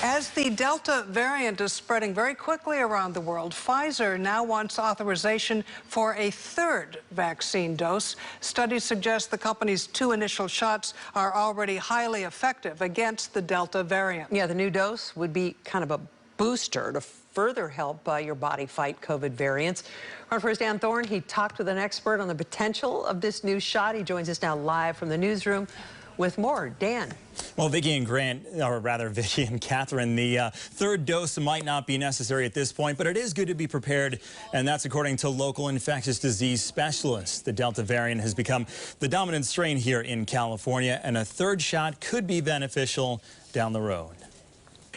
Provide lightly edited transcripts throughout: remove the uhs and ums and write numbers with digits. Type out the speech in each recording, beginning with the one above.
As the Delta variant is spreading very quickly around the world, Pfizer now wants authorization for a third vaccine dose. Studies suggest the company's 2 initial shots are already highly effective against the Delta variant. Yeah, the new dose would be kind of a booster to further help your body fight COVID variants. Our first, Dan Thorn, he talked with an expert on the potential of this new shot. He joins us now live from the newsroom with more. Dan. Well, Vicki and Catherine, the third dose might not be necessary at this point, but it is good to be prepared, and that's according to local infectious disease specialists. The Delta variant has become the dominant strain here in California, and a third shot could be beneficial down the road.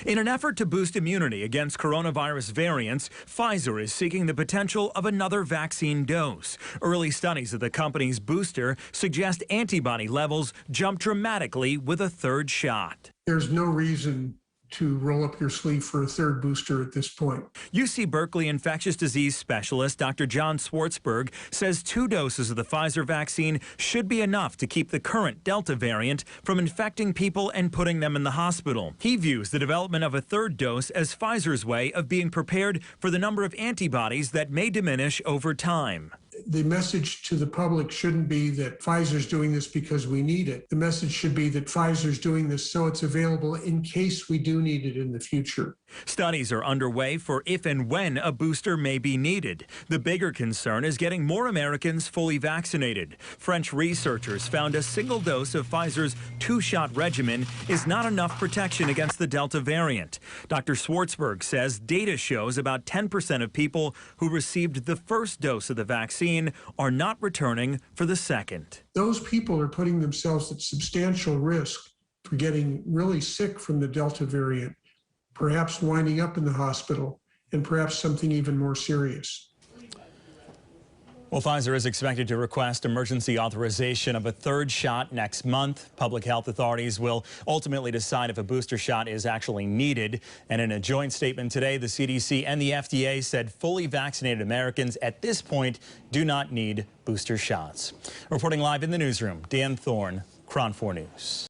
In an effort to boost immunity against coronavirus variants, Pfizer is seeking the potential of another vaccine dose. Early studies of the company's booster suggest antibody levels jump dramatically with a third shot. There's no reason to roll up your sleeve for a third booster at this point. UC Berkeley infectious disease specialist Dr. John Swartzberg says 2 doses of the Pfizer vaccine should be enough to keep the current Delta variant from infecting people and putting them in the hospital. He views the development of a third dose as Pfizer's way of being prepared for the number of antibodies that may diminish over time. The message to the public shouldn't be that Pfizer's doing this because we need it. The message should be that Pfizer's doing this so it's available in case we do need it in the future. Studies are underway for if and when a booster may be needed. The bigger concern is getting more Americans fully vaccinated. French researchers found a single dose of Pfizer's 2-shot regimen is not enough protection against the Delta variant. Dr. Swartzberg says data shows about 10% of people who received the first dose of the vaccine are not returning for the second. Those people are putting themselves at substantial risk for getting really sick from the Delta variant, perhaps winding up in the hospital, and perhaps something even more serious. Well, Pfizer is expected to request emergency authorization of a third shot next month. Public health authorities will ultimately decide if a booster shot is actually needed. And in a joint statement today, the CDC and the FDA said fully vaccinated Americans at this point do not need booster shots. Reporting live in the newsroom, Dan Thorn, KRON 4 News.